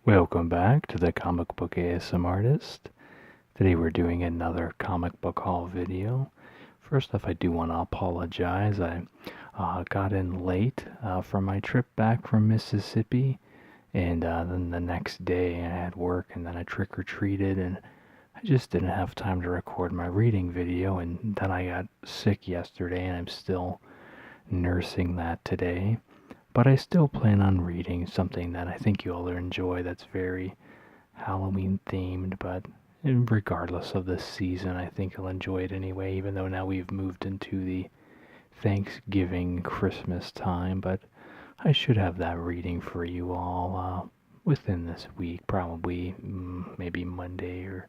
Welcome back to the Comic Book ASM Artist. Today we're doing another comic book haul video. First off, I do want to apologize. I got in late from my trip back from Mississippi, and then the next day I had work, and then I trick-or-treated, and I just didn't have time to record my reading video, and then I got sick yesterday, and I'm still nursing that today. But I still plan on reading something that I think you'll enjoy that's very Halloween themed, but regardless of the season, I think you'll enjoy it anyway, even though now we've moved into the Thanksgiving Christmas time. But I should have that reading for you all within this week, probably maybe Monday or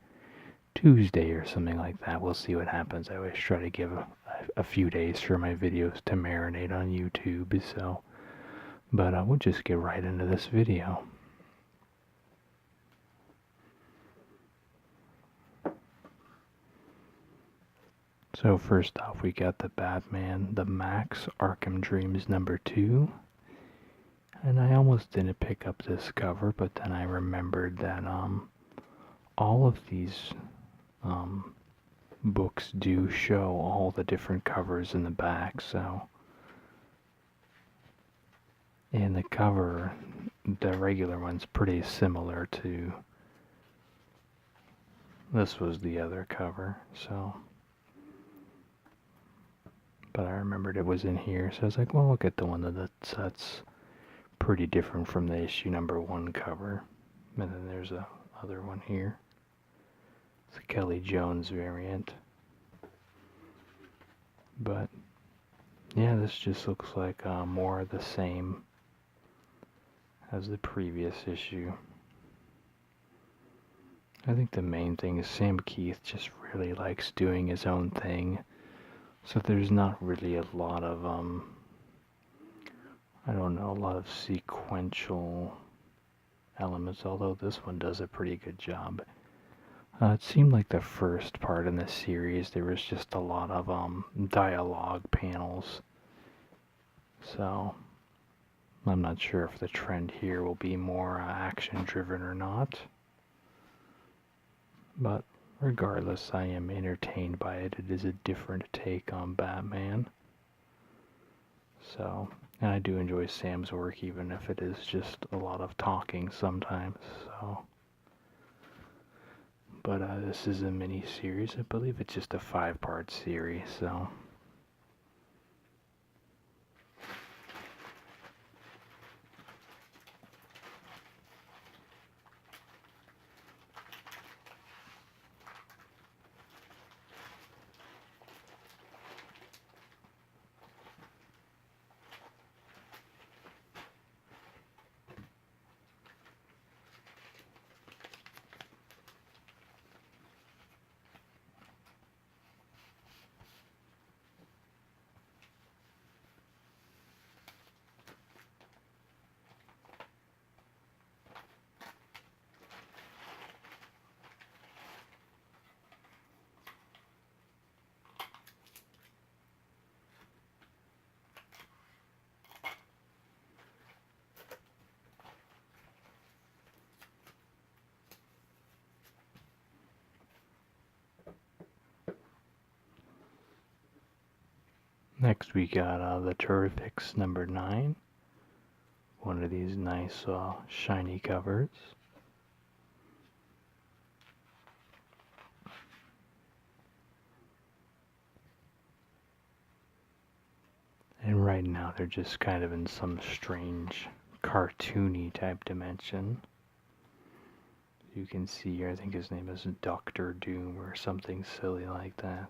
Tuesday or something like that. We'll see what happens. I always try to give a few days for my videos to marinate on YouTube, so. But we'll just get right into this video. So first off, we got the Batman, the Max Arkham Dreams #2. And I almost didn't pick up this cover, but then I remembered that all of these books do show all the different covers in the back, so. And the cover, the regular one's pretty similar to this was the other cover, so. But I remembered it was in here, so I was like, well, I'll get the one that's pretty different from the issue #1 cover. And then there's a other one here. It's a Kelly Jones variant. But yeah, this just looks like more of the same as the previous issue. I think the main thing is Sam Keith just really likes doing his own thing. So there's not really a lot of, I don't know, a lot of sequential elements, although this one does a pretty good job. It seemed like the first part in this series, there was just a lot of dialogue panels. So I'm not sure if the trend here will be more action-driven or not. But regardless, I am entertained by it. It is a different take on Batman. So, and I do enjoy Sam's work, even if it is just a lot of talking sometimes. So, but this is a mini series. I believe it's just a 5-part series. So. Next we got the Terrifics #9. One of these nice shiny covers. And right now they're just kind of in some strange cartoony type dimension. You can see here, I think his name is Dr. Doom or something silly like that.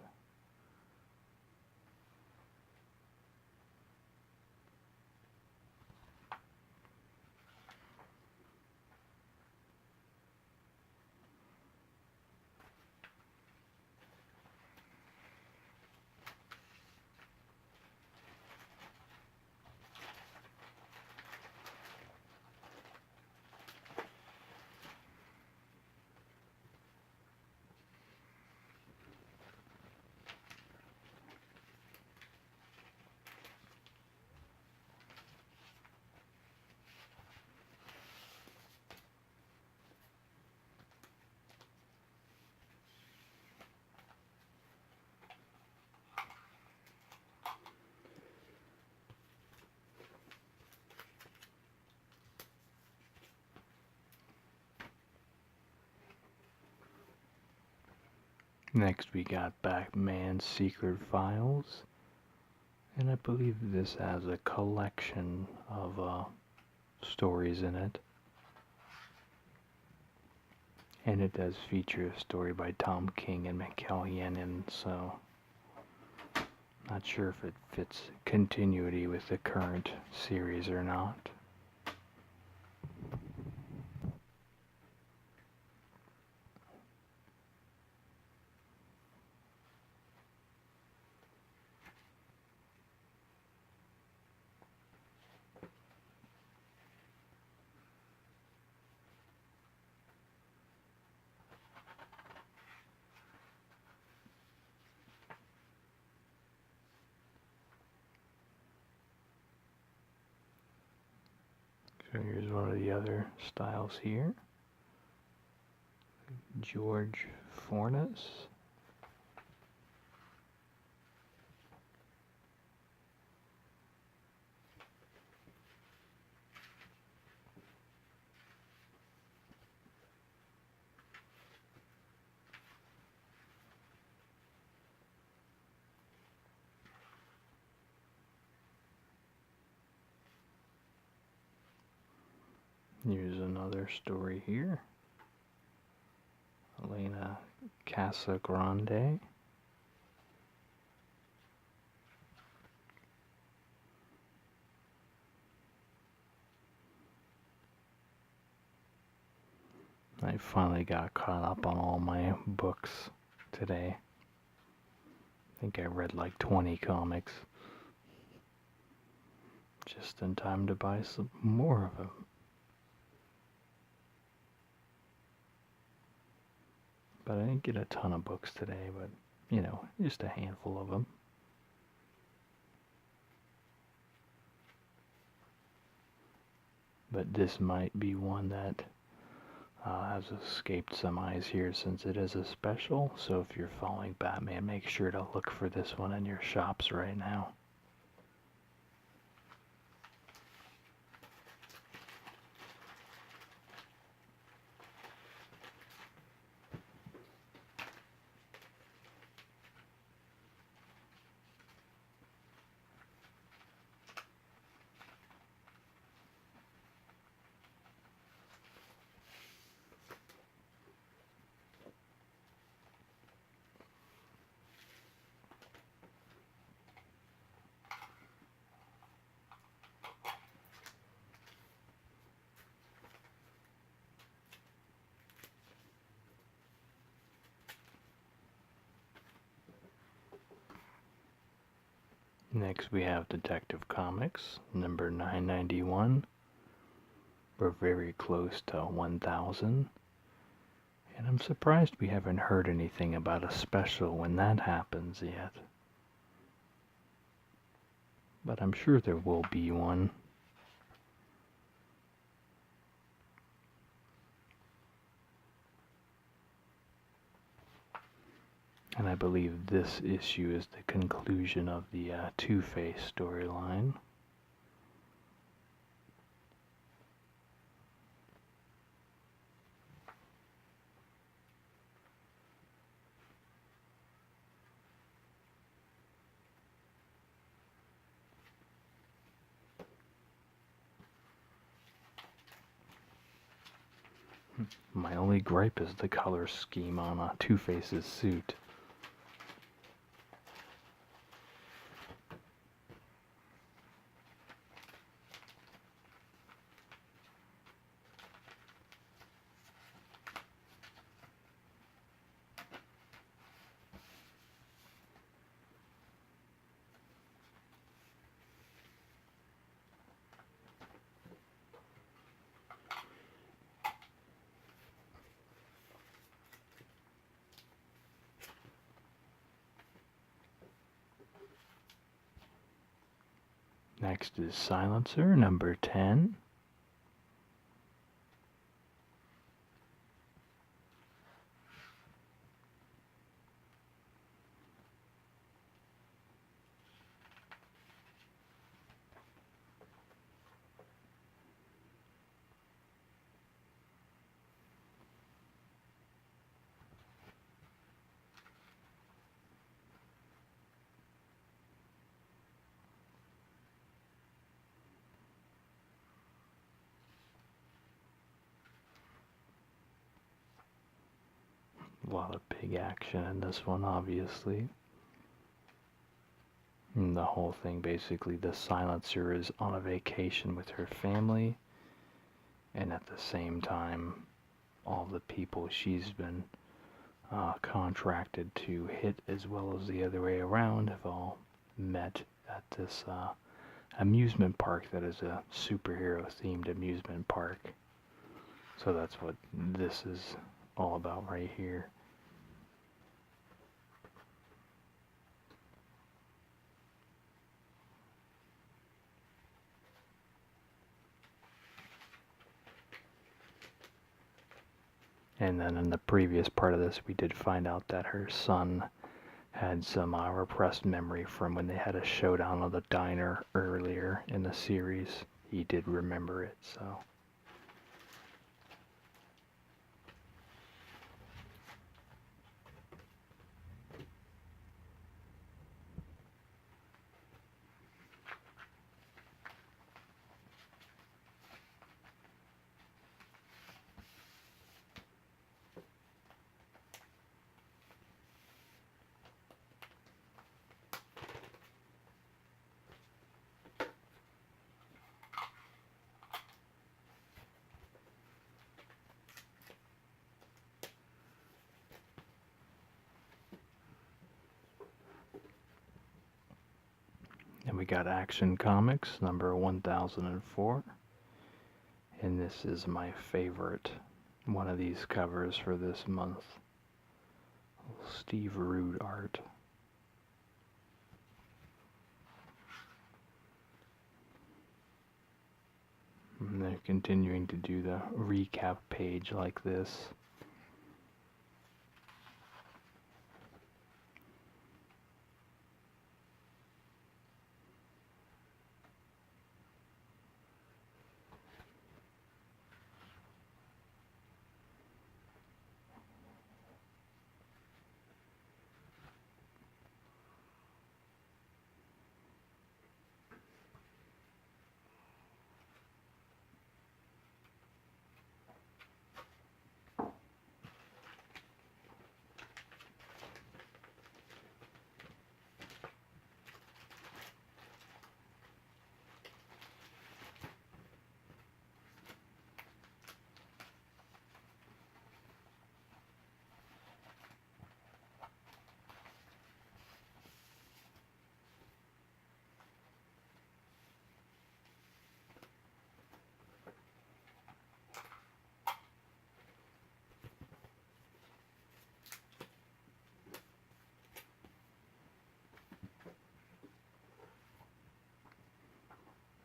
Next we got Batman Secret Files, and I believe this has a collection of stories in it. And it does feature a story by Tom King and Mikel Janin, so not sure if it fits continuity with the current series or not. So here's one of the other styles here. George Fornes. Here's another story here. Elena Casagrande. I finally got caught up on all my books today. I think I read like 20 comics. Just in time to buy some more of them. But I didn't get a ton of books today, but, you know, just a handful of them. But this might be one that has escaped some eyes here since it is a special. So if you're following Batman, make sure to look for this one in your shops right now. Next we have Detective Comics, number 991. We're very close to 1,000. And I'm surprised we haven't heard anything about a special when that happens yet. But I'm sure there will be one. And I believe this issue is the conclusion of the Two-Face storyline. My only gripe is the color scheme on Two-Face's suit. Next is Silencer, number 10. A lot of big action in this one, obviously. And the whole thing, basically, the Silencer is on a vacation with her family, and at the same time, all the people she's been contracted to hit, as well as the other way around, have all met at this amusement park that is a superhero-themed amusement park. So that's what this is all about right here. And then in the previous part of this, we did find out that her son had some repressed memory from when they had a showdown on the diner earlier in the series. He did remember it, so. And we got Action Comics number 1004. And this is my favorite one of these covers for this month. Steve Rude art. And they're continuing to do the recap page like this.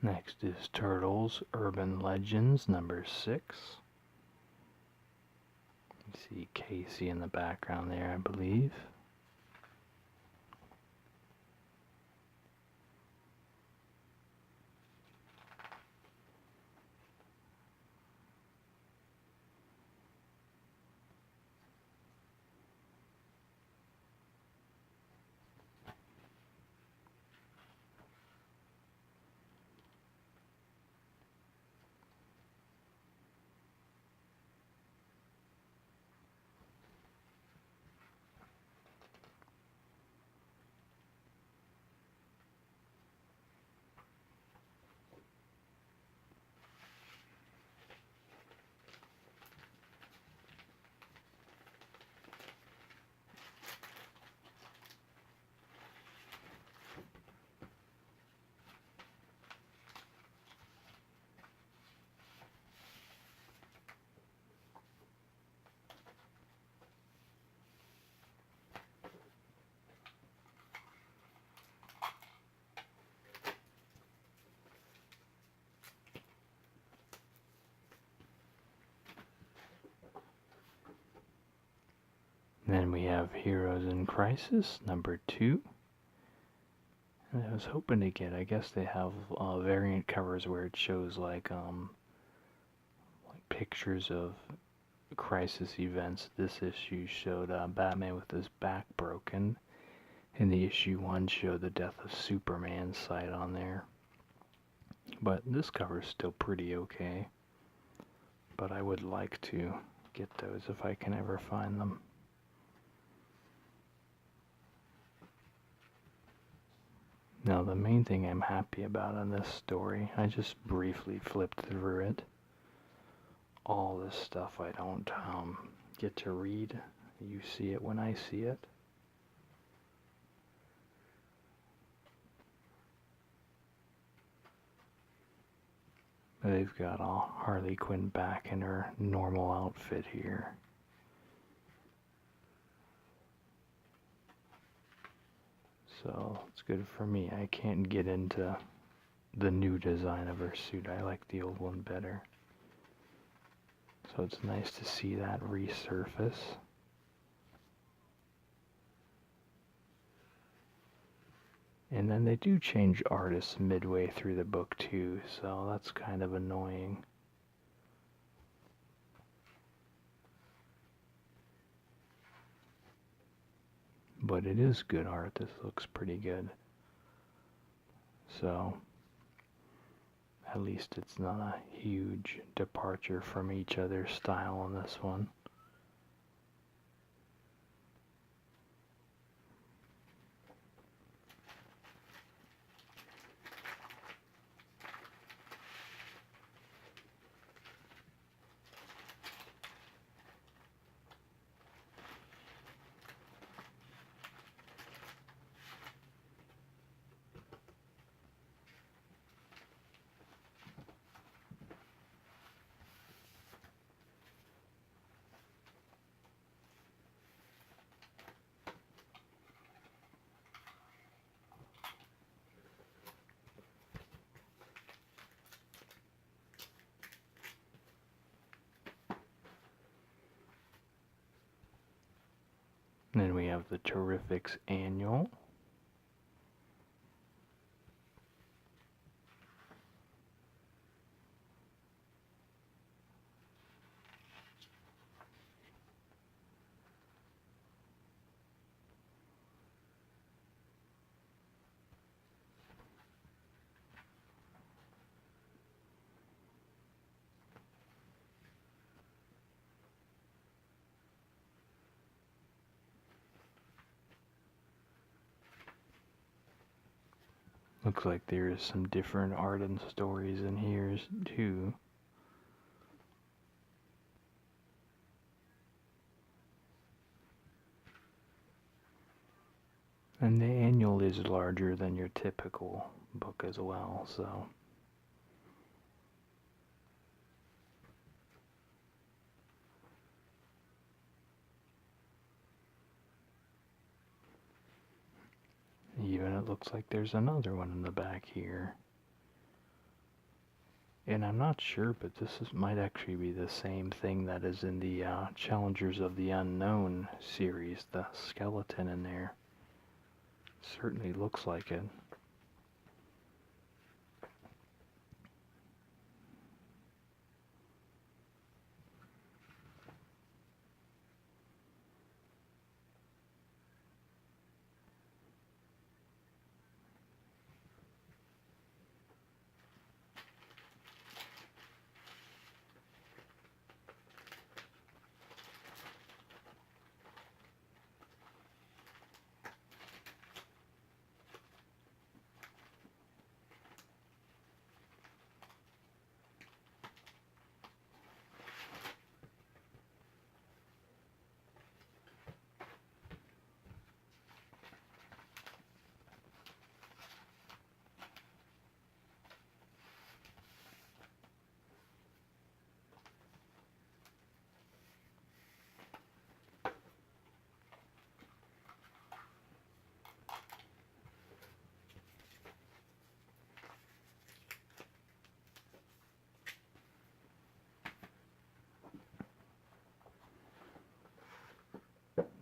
Next is Turtles Urban Legends number 6. You see Casey in the background there, I believe. Then we have Heroes in Crisis number 2. And I was hoping to get, I guess they have variant covers where it shows like pictures of crisis events. This issue showed Batman with his back broken, and the issue 1 showed the death of Superman's sight on there. But this cover is still pretty okay. But I would like to get those if I can ever find them. Now, the main thing I'm happy about in this story, I just briefly flipped through it. All this stuff I don't get to read. You see it when I see it. They've got Harley Quinn back in her normal outfit here. So it's good for me. I can't get into the new design of her suit. I like the old one better. So it's nice to see that resurface. And then they do change artists midway through the book too, so that's kind of annoying. But it is good art. This looks pretty good. So at least it's not a huge departure from each other's style on this one. And then we have the Terrifics Annual. Looks like there is some different art and stories in here too. And the annual is larger than your typical book as well, so. Even it looks like there's another one in the back here. And I'm not sure, but might actually be the same thing that is in the Challengers of the Unknown series, the skeleton in there. Certainly looks like it.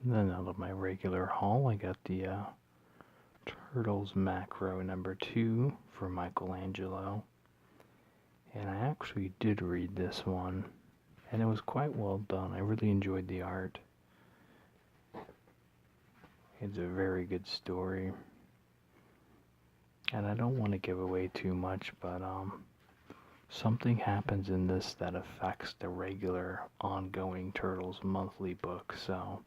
Then out of my regular haul, I got the Turtles Macro #2 for Michelangelo. And I actually did read this one, and it was quite well done. I really enjoyed the art. It's a very good story. And I don't want to give away too much, but something happens in this that affects the regular ongoing Turtles monthly book, so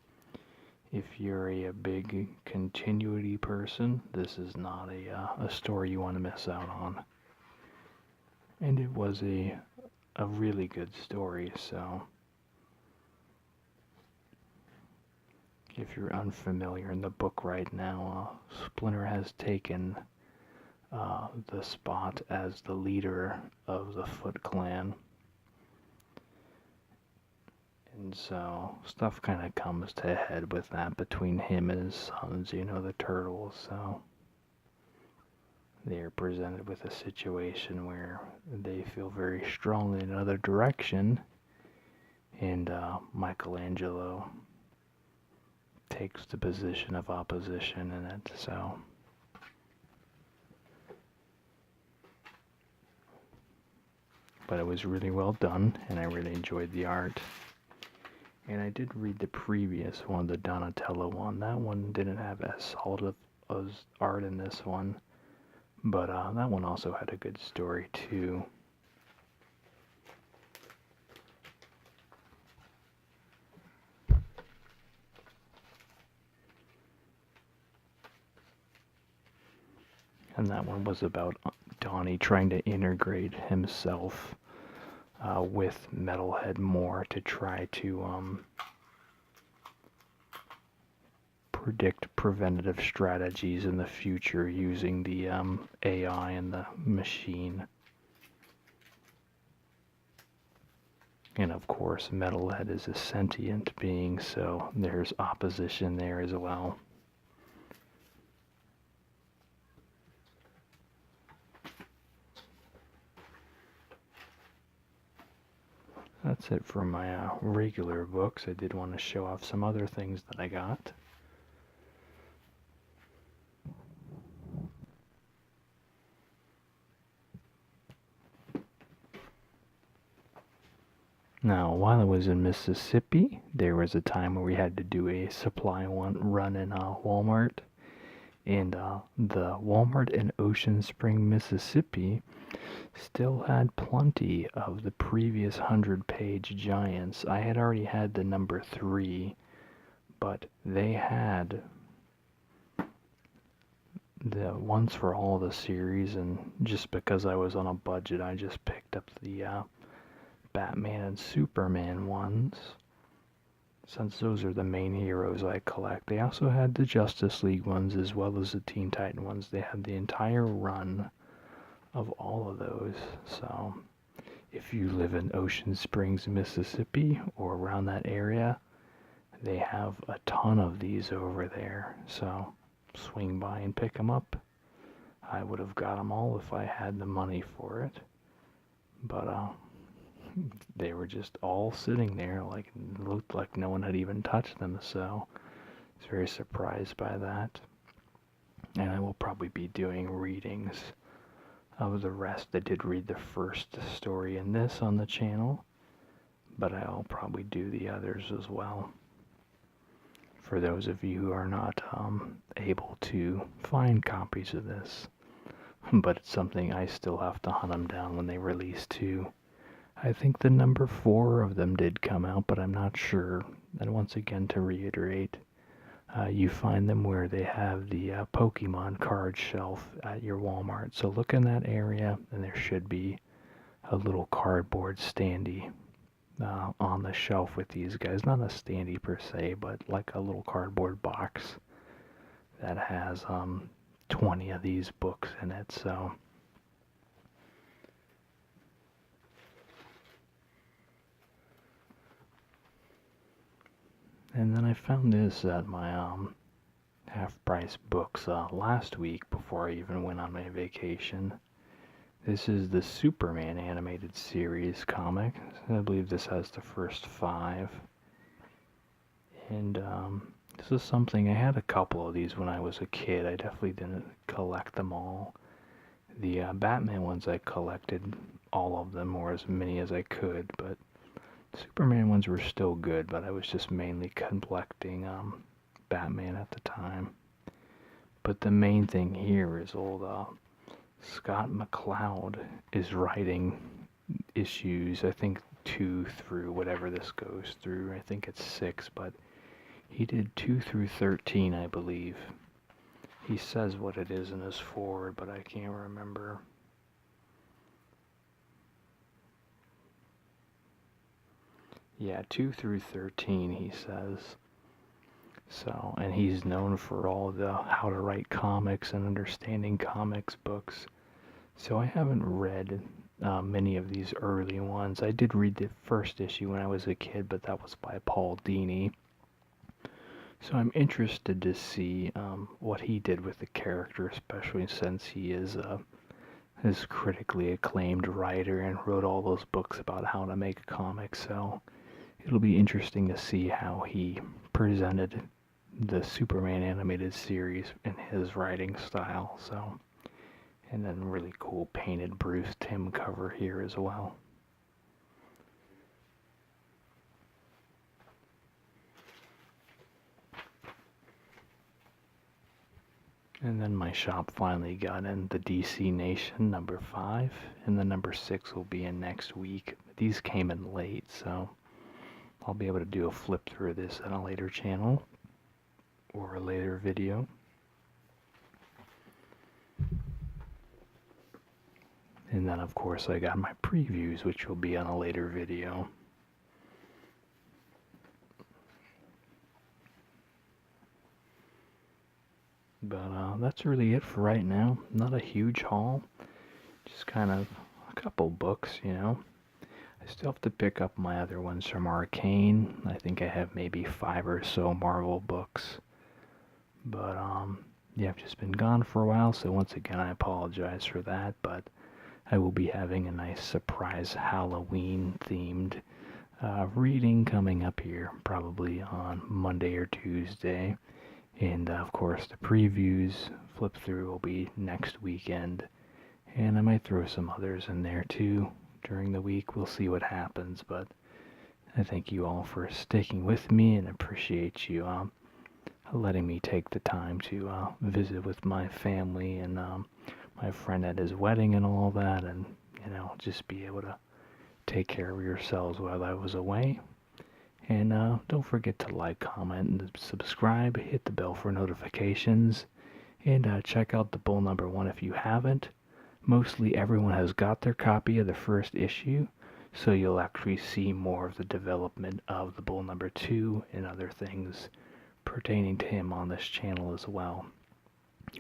If you're a big continuity person, this is not a story you want to miss out on. And it was a really good story, so if you're unfamiliar in the book right now, Splinter has taken the spot as the leader of the Foot Clan. And so stuff kind of comes to a head with that between him and his sons, the turtles. So they're presented with a situation where they feel very strongly in another direction, and Michelangelo takes the position of opposition in it. So but it was really well done, and I really enjoyed the art. And I did read the previous one, the Donatello one. That one didn't have as solid of art in this one, but that one also had a good story too. And that one was about Donnie trying to integrate himself with Metalhead more to try to predict preventative strategies in the future using the AI and the machine. And of course, Metalhead is a sentient being, so there's opposition there as well. That's it for my regular books. I did want to show off some other things that I got. Now, while I was in Mississippi, there was a time where we had to do a supply run in Walmart. And the Walmart in Ocean Spring, Mississippi still had plenty of the previous 100-page giants. I had already had the number 3, but they had the ones for all the series, and just because I was on a budget, I just picked up the Batman and Superman ones, since those are the main heroes I collect. They also had the Justice League ones as well as the Teen Titan ones. They had the entire run of all of those. So if you live in Ocean Springs, Mississippi, or around that area, they have a ton of these over there. So swing by and pick them up. I would have got them all if I had the money for it. But they were just all sitting there, like looked like no one had even touched them, so I was very surprised by that. And I will probably be doing readings of the rest. I did read the first story in this on the channel, but I'll probably do the others as well. For those of you who are not able to find copies of this, but it's something I still have to hunt them down when they release too. I think the number 4 of them did come out, but I'm not sure. And once again, to reiterate, you find them where they have the Pokemon card shelf at your Walmart. So look in that area, and there should be a little cardboard standee on the shelf with these guys. Not a standee per se, but like a little cardboard box that has 20 of these books in it. So and then I found this at my half-price books last week before I even went on my vacation. This is the Superman animated series comic. I believe this has the first 5. And this is something, I had a couple of these when I was a kid. I definitely didn't collect them all. The Batman ones I collected all of them, or as many as I could, but Superman ones were still good, but I was just mainly collecting Batman at the time. But the main thing here is old Scott McCloud is writing issues, I think 2 through whatever this goes through. I think it's 6, but He did 2 through 13, I believe. He says what it is in his foreword, but I can't remember. Yeah, 2 through 13, he says. So, and he's known for all the how to write comics and understanding comics books. So I haven't read many of these early ones. I did read the first issue when I was a kid, but that was by Paul Dini. So I'm interested to see what he did with the character, especially since he is his critically acclaimed writer and wrote all those books about how to make comics. So it'll be interesting to see how he presented the Superman animated series in his writing style. So, and then really cool painted Bruce Timm cover here as well. And then my shop finally got in the DC Nation number 5, and the number 6 will be in next week. These came in late, so I'll be able to do a flip through this on a later channel or a later video. And then of course I got my previews, which will be on a later video. But that's really it for right now. Not a huge haul, just kind of a couple books, you know. I still have to pick up my other ones from Arcane. I think I have maybe 5 or so Marvel books. But yeah, I've just been gone for a while, so once again I apologize for that, but I will be having a nice surprise Halloween themed reading coming up here probably on Monday or Tuesday. And of course the previews flip through will be next weekend, and I might throw some others in there too during the week. We'll see what happens, but I thank you all for sticking with me and appreciate you letting me take the time to visit with my family and my friend at his wedding and all that, and you know, just be able to take care of yourselves while I was away. And don't forget to like, comment, and subscribe. Hit the bell for notifications. And check out the Bull number 1 if you haven't. Mostly everyone has got their copy of the first issue, so you'll actually see more of the development of the Bull number 2 and other things pertaining to him on this channel as well.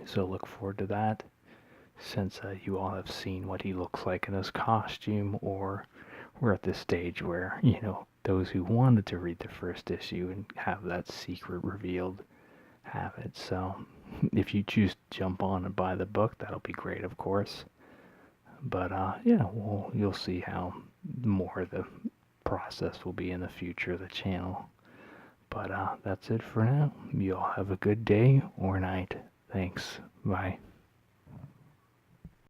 So look forward to that, since you all have seen what he looks like in his costume, or we're at this stage where, you know, those who wanted to read the first issue and have that secret revealed have it. So if you choose to jump on and buy the book, that'll be great, of course. But yeah, well, you'll see how more of the process will be in the future of the channel. But that's it for now. You all have a good day or night. Thanks. Bye.